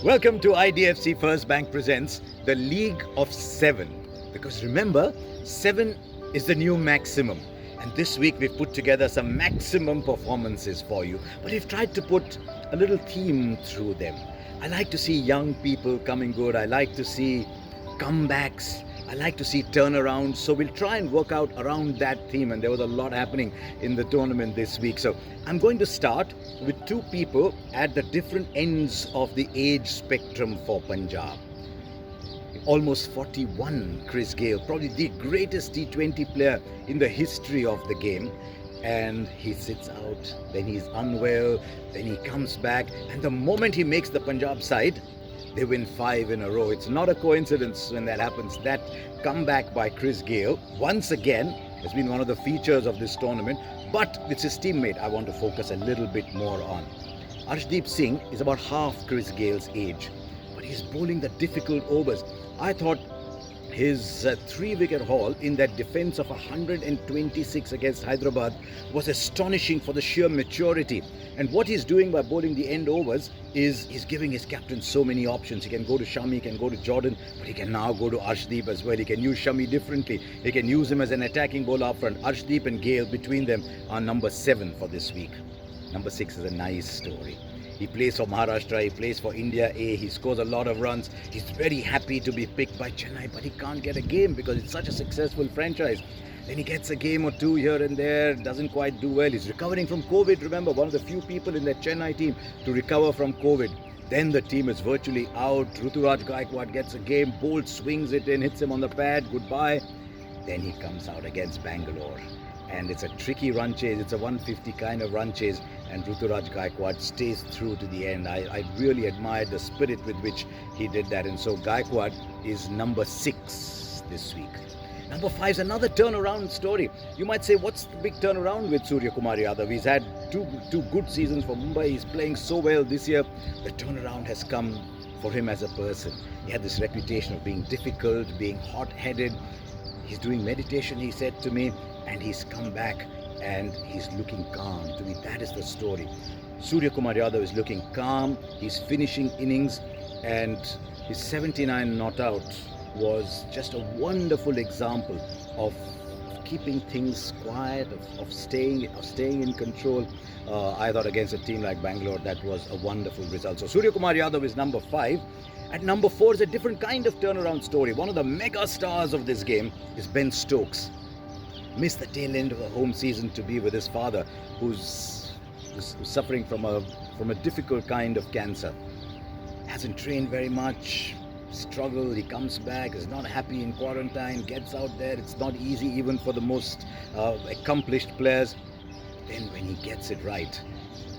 Welcome to IDFC First Bank presents the League of Seven. Because remember, seven is the new maximum. And this week we've put together some maximum performances for you. But we've tried to put a little theme through them. I like to see young people coming good. I like to see comebacks. I like to see turnarounds. So we'll try and work out around that theme. And there was a lot happening in the tournament this week. So I'm going to start with two people at the different ends of the age spectrum for Punjab. Almost 41, Chris Gayle, probably the greatest T20 player in the history of the game. And he sits out, then he's unwell, then he comes back. And the moment he makes the Punjab side, they win 5 in a row. It's not a coincidence when that happens. That comeback by Chris Gayle, once again, has been one of the features of this tournament. But it's his teammate I want to focus a little bit more on. Arshdeep Singh is about half Chris Gayle's age, but he's bowling the difficult overs. I thought his 3-wicket haul in that defence of 126 against Hyderabad was astonishing for the sheer maturity. And what he's doing by bowling the end overs is he's giving his captain so many options. He can go to Shami, he can go to Jordan, but he can now go to Arshdeep as well. He can use Shami differently. He can use him as an attacking bowler up front. Arshdeep and Gayle between them are number 7 for this week. Number 6 is a nice story. He plays for Maharashtra, he plays for India A, he scores a lot of runs. He's very happy to be picked by Chennai, but he can't get a game because it's such a successful franchise. Then he gets a game or two here and there, doesn't quite do well. He's recovering from COVID, remember, one of the few people in that Chennai team to recover from COVID. Then the team is virtually out. Ruturaj Gaikwad gets a game, Bolt swings it in, hits him on the pad, goodbye. Then he comes out against Bangalore. And it's a tricky run chase, it's a 150 kind of run chase, and Ruturaj Gaikwad stays through to the end. I really admired the spirit with which he did that, and so Gaikwad is number 6 this week. Number 5 is another turnaround story. You might say, what's the big turnaround with Surya Kumar Yadav? He's had two good seasons for Mumbai, he's playing so well this year. The turnaround has come for him as a person. He had this reputation of being difficult, being hot-headed. He's doing meditation, he said to me, and he's come back and he's looking calm. To me, that is the story. Surya Kumar Yadav is looking calm, he's finishing innings, and his 79 not out was just a wonderful example of keeping things quiet, of staying in control. I thought against a team like Bangalore, that was a wonderful result. So Surya Kumar Yadav is number 5. At number 4 is a different kind of turnaround story. One of the mega stars of this game is Ben Stokes. Missed the tail end of the home season to be with his father, who's suffering from a difficult kind of cancer. Hasn't trained very much, struggled, he comes back, is not happy in quarantine, gets out there. It's not easy even for the most accomplished players. Then when he gets it right,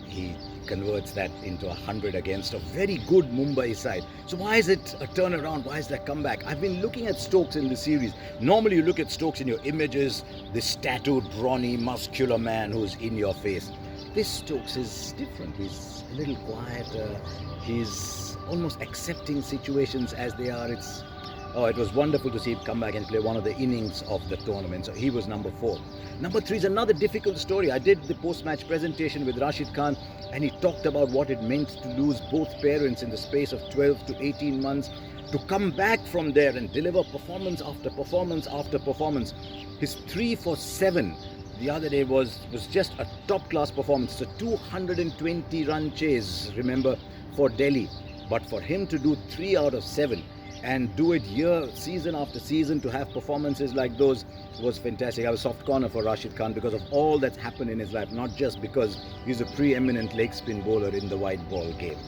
he converts that into 100 against a very good Mumbai side. So why is it a turnaround? Why is that comeback? I've been looking at Stokes in the series. Normally you look at Stokes in your images, this tattooed, brawny, muscular man who's in your face. This Stokes is different. He's a little quieter. He's almost accepting situations as they are. It was wonderful to see him come back and play one of the innings of the tournament. So he was number 4. Number 3 is another difficult story. I did the post-match presentation with Rashid Khan, and he talked about what it meant to lose both parents in the space of 12 to 18 months, to come back from there and deliver performance after performance after performance. His 3 for 7 the other day was just a top-class performance. It's a 220 run chase, remember, for Delhi. But for him to do 3 out of 7 and do it season after season, to have performances like those was fantastic. I was soft corner for Rashid Khan because of all that's happened in his life, not just because he's a preeminent leg spin bowler in the white ball game.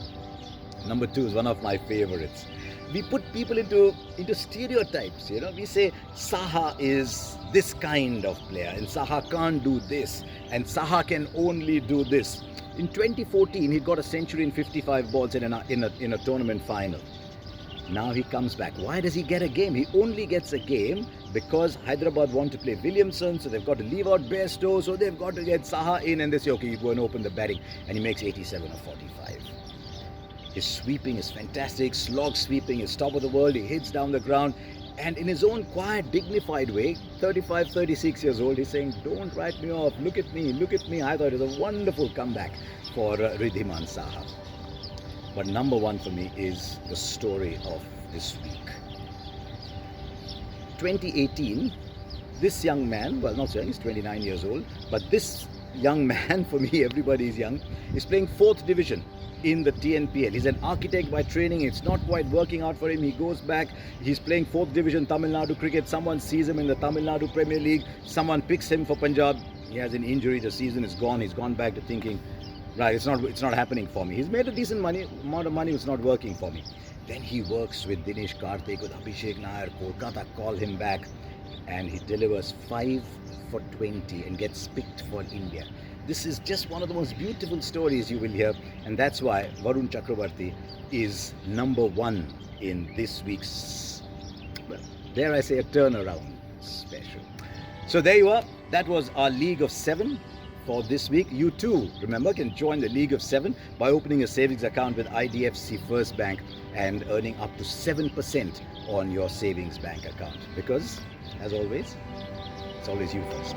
Number 2 is one of my favorites. We put people into stereotypes, we say Saha is this kind of player and Saha can't do this and Saha can only do this. In 2014, he got a century in 55 balls in a tournament final. Now he comes back. Why does he get a game? He only gets a game because Hyderabad want to play Williamson, so they've got to leave out Bairstow, so they've got to get Saha in, and they say, okay, you go and open the batting, and he makes 87 or 45. His sweeping is fantastic, slog sweeping is top of the world, he hits down the ground, and in his own quiet, dignified way, 35, 36 years old, he's saying, don't write me off, look at me. I thought it was a wonderful comeback for Wriddhiman Saha. But number one for me is the story of this week. 2018, this young man, well, not so young, he's 29 years old, but this young man, for me, everybody is young, is playing 4th division in the TNPL. He's an architect by training. It's not quite working out for him. He goes back. He's playing 4th division Tamil Nadu cricket. Someone sees him in the Tamil Nadu Premier League. Someone picks him for Punjab. He has an injury. The season is gone. He's gone back to thinking, right, it's not happening for me. He's made a decent amount of money. It's not working for me. Then he works with Dinesh Karthik, with Abhishek Nair. Kolkata call him back, and he delivers 5 for 20 and gets picked for India. This is just one of the most beautiful stories you will hear, and that's why Varun Chakravarti is number one in this week's, well, dare I say, a turnaround special. So there you are. That was our League of 7 for this week. You too, remember, can join the League of 7 by opening a savings account with IDFC First Bank and earning up to 7% on your savings bank account. Because, as always, it's always you first.